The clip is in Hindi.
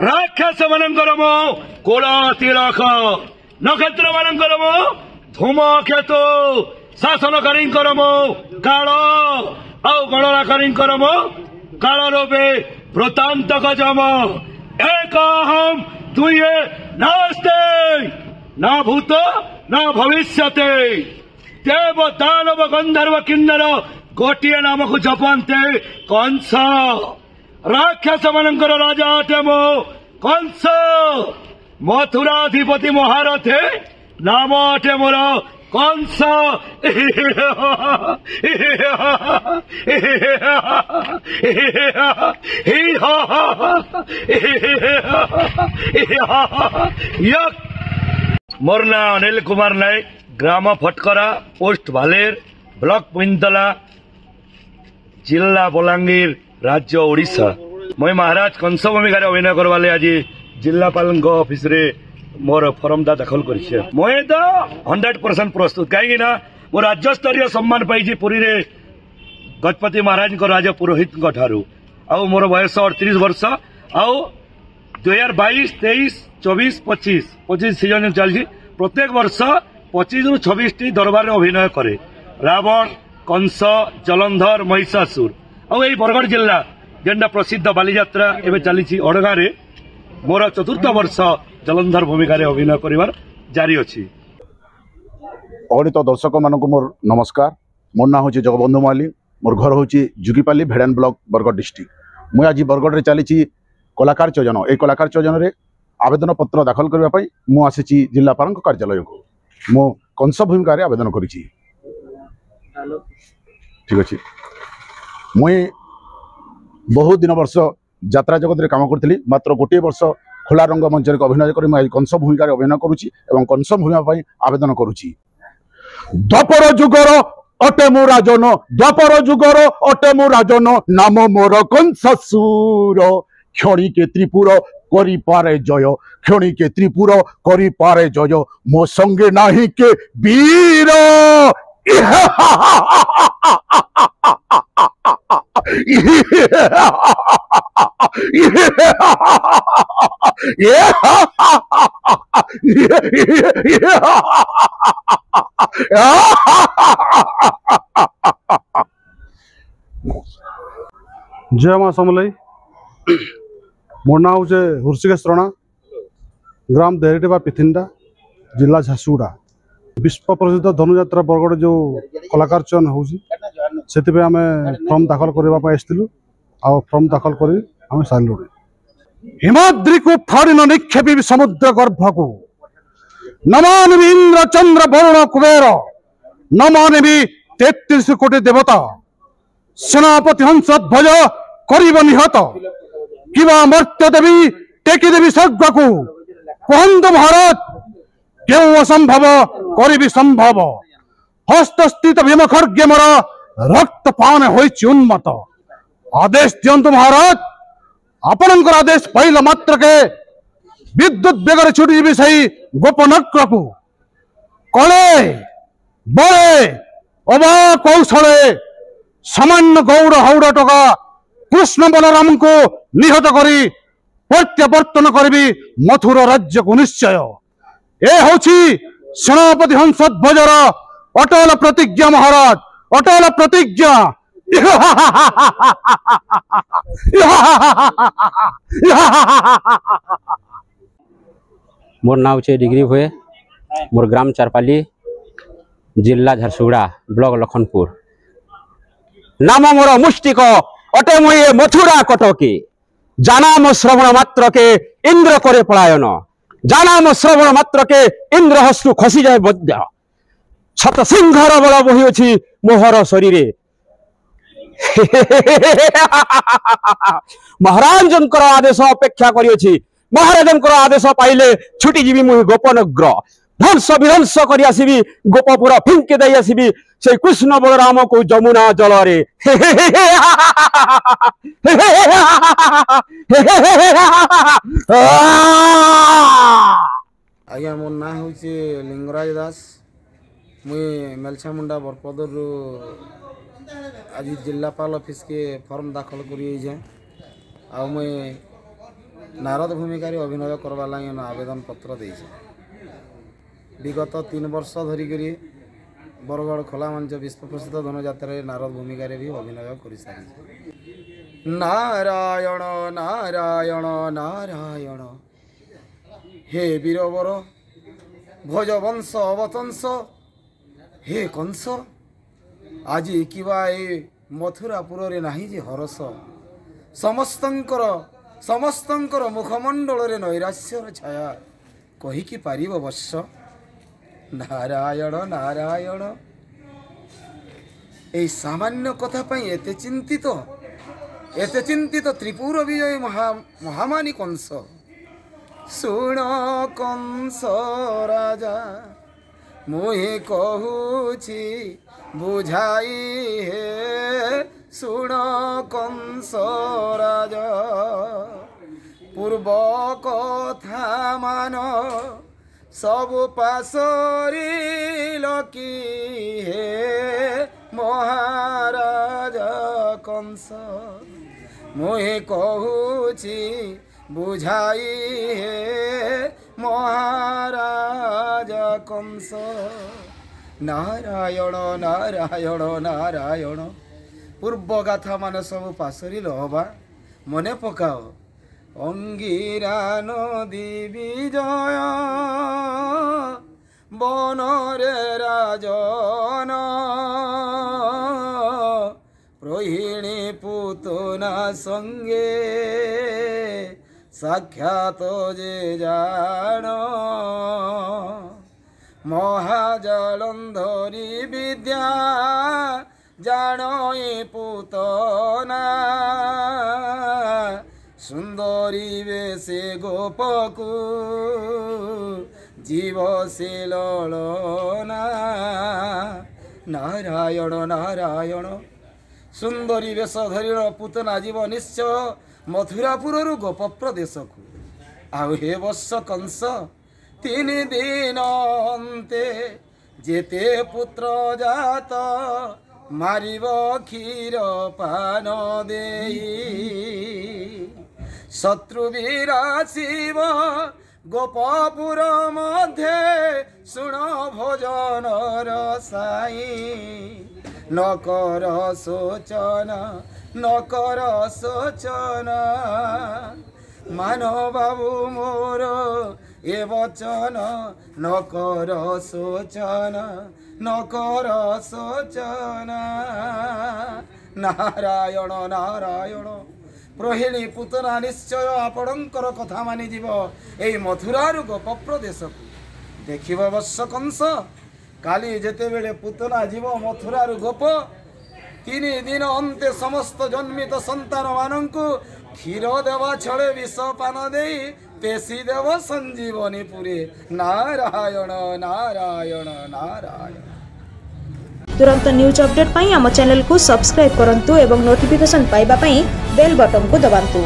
राक्षस मानकर मो कोल तिलक नक्षत्र मानकर मो धूमकेतु शासनकारी मो काल आउ गणनाकारी मो काल रूपे वृतांत गजम एक अहम दुए नास्ते न भूत न भविष्यते देव दानव गंधर्व किन्नर गोटिए नाम को जपन्ते कंस राक्षस मानकर राजा अटे मो कंस मथुराधिपति महारथे नाम अटे मोर कंस मोर ना अनिल कुमार नायक ग्राम फटकरा पोस्ट भालेर ब्लॉक पुंतला जिला बलांगीर राज्य ओडिशा मैं महाराज कंस भूमिका अभिनय करवाले आज जिलापाल ऑफिस रे मोर फॉर्म दाखल कर मैं तो 100% प्रस्तुत कहीं मो राज्य स्तरीय सम्मान पाई पुरी रे गजपति महाराज राज पुरोहित ठारू आउ मोर बयस 38 वर्ष आउ 2022 23 24 25 सीजन चलती प्रत्येक वर्ष 25 रु 26 टी दरबार अभिनय करे रावण कंस जलंधर महिषासुर आउ यही बरगढ़ जिला जेनटा प्रसिद्ध बालीजात्रा एवं चली अड़गाँ मोर 4th वर्ष जलंधर भूमिका अभिनय कर जारी अच्छी। अगणित दर्शक मानक मोर नमस्कार मोर ना हूँ जगबंधु माली मोर घर हूँ जुगीपाली भेड़ान ब्लॉक बरगढ़ डिस्ट्रिक्ट मुझे आज बरगढ़ में चली कलाकार चयन ये कलाकार चयन में आवेदन पत्र दाखल करने मु आसी जिलापाल कार्यालय को मु कंस भूमिका आवेदन कर ठीक अच्छे मुई बहुत दिन वर्ष यात्रा जगत काम करी मात्र गोटे वर्ष खोला रंग मंच अभिनय कर कंस भूमिका अभिनय करुच्ची कंस भूमिका आवेदन करुच्ची द्वापर जुगर अटे मो राजन द्वापर जुगर अटे मो राजन नाम मोर कंसासुर क्षणिके त्रिपुर करि पारे जय क्षणिके त्रिपुर करि पारे जय मो संगे नाही के वीर जय मां समलई मोर ना हूँ हृषिकेश रणा ग्राम देहरीटेबा पिथिंडा जिला झारसुगुड़ा विश्व प्रसिद्ध धनुयात्रा बरगढ़ जो कलाकार चयन हो आम फर्म दाखल करने आसलु आ फर्म दाखल कर सारू हिमाद्री को फाड़ी निक्षेपी समुद्र गर्भ को नमानि इंद्र चंद्र वरुण कुबेर नमानि 33 कोटी देवता सेनापति हंसध्वज कर निहत किवा मर्त्य देवी टेकी देवी स्वर्ग को कहतु महाराज क्यों असंभव करी संभव हस्तस्थित भीम खर्गे मोर रक्तपान होइछि उन्मत आदेश दियंतु महाराज आपणकर आदेश पाइला मात्र के विद्युत बेगर छुटी जी सही गोपनक्र को कले बड़े अबा कौशले सामान्य गौड़ हौड़ टका कृष्ण बलराम को निहत करी प्रत्यावर्तन करी मथुर राज्य को निश्चय ए होछि सेनापति हंसध्वजर अटल प्रतिज्ञा महाराज अटल प्रतिज्ञा मोर नाम छे डिग्री हुए मोर ग्राम चारपाली जिला झारसुगुड़ा ब्लॉक लखनपुर नाम मोर मुष्टिक अटे मुए मथुरा कटके जानाम श्रवण मात्र के इंद्र करे पलायन जानाम श्रवण मात्र के इंद्र हस्तु खसी जाए बद्य छत सिंहर बल बही अच्छी मोहर शरीरे महाराजंकर आदेश अपेक्षा करी महाराजंकर आदेश पाइले छुटी जीवी मुई गोपनग्र ध्वंस विध्वंस कर आसबि गोपपुर फिंके दे आसबि से कृष्ण बलराम को जमुना जल रे आज्ञा मोर ना हूँ लिंगराज दास मुई मेलछामुंडा बरपदर आज जिलापाल ऑफिस के फॉर्म दाखल कर मुई नारद भूमिकार अभिनय करवा लगी आवेदन पत्र दे विगत 3 वर्ष धरिक बरगढ़ खोला मंच विश्व प्रसिद्ध धनुजात्रा नारद भूमिकार भी अभिनय कर सारी। नारायण नारायण नारायण हे वीरवर भोजवंश अवतंश हे कंस आज किबा ए मथुरापुर रे नाही जे हरस समस्तंकर मुखमंडल रे नैराश्यर छाया कहीकि पारिब वर्ष। नारायण नारायण ए सामान्य कथा पई एते चिंतित त्रिपुर विजय महामानी कंस। सुण कंस राजा मुहे कहूछि बुझाई हे सुण कंस राजा पूर्व कथा मान सब पासरी लकी हे महाराज कंस मुहे कहूछि बुझाई हे महाराज कंस। नारायण नारायण नारायण पूर्व गाथा मान सब पासरी लहबा मने पकाओ अंगीरा नदी विजय बनरे राजन रोहिणी पुतना संगे साक्षात जे जान महाजलंधरी विद्या जानई पुतना सुंदरी बेसे गोपकु जीव से ललना। नारायण नारायण सुंदरी बेश धरीण पुतना जीव निश्चय मथुरापुर गोप प्रदेश को आउ हे वर्ष कंस 3 दिन अंते जेते पुत्र जात मारिब क्षीर पान देई शत्रु विराशिव गोपपुर मध्य सुण भोजन रसाई न कर शोचन न कर शोचन मान बाबू मोर ए वचन न कर शोचन न कर शोचन। नारायण नारायण रोहिणी पुतना निश्चय आपणकर कथा मानि जीव एई मथुरारु गोप प्रदेश को देखिब वर्ष कंस काली जेते बेले पुतना जीव मथुरारु गोप 3 दिन अंते समस्त जन्मित संतान मानंकु क्षीर देवा छड़े विष पान देई पेशी देव संजीवनी पुरे। नारायण नारायण नारायण। तुरंत न्यूज अपडेट पाई आम चैनल को सब्सक्राइब करंतु एवं नोटिफिकेशन पाइबा पाई बेल बटन को दबांतु।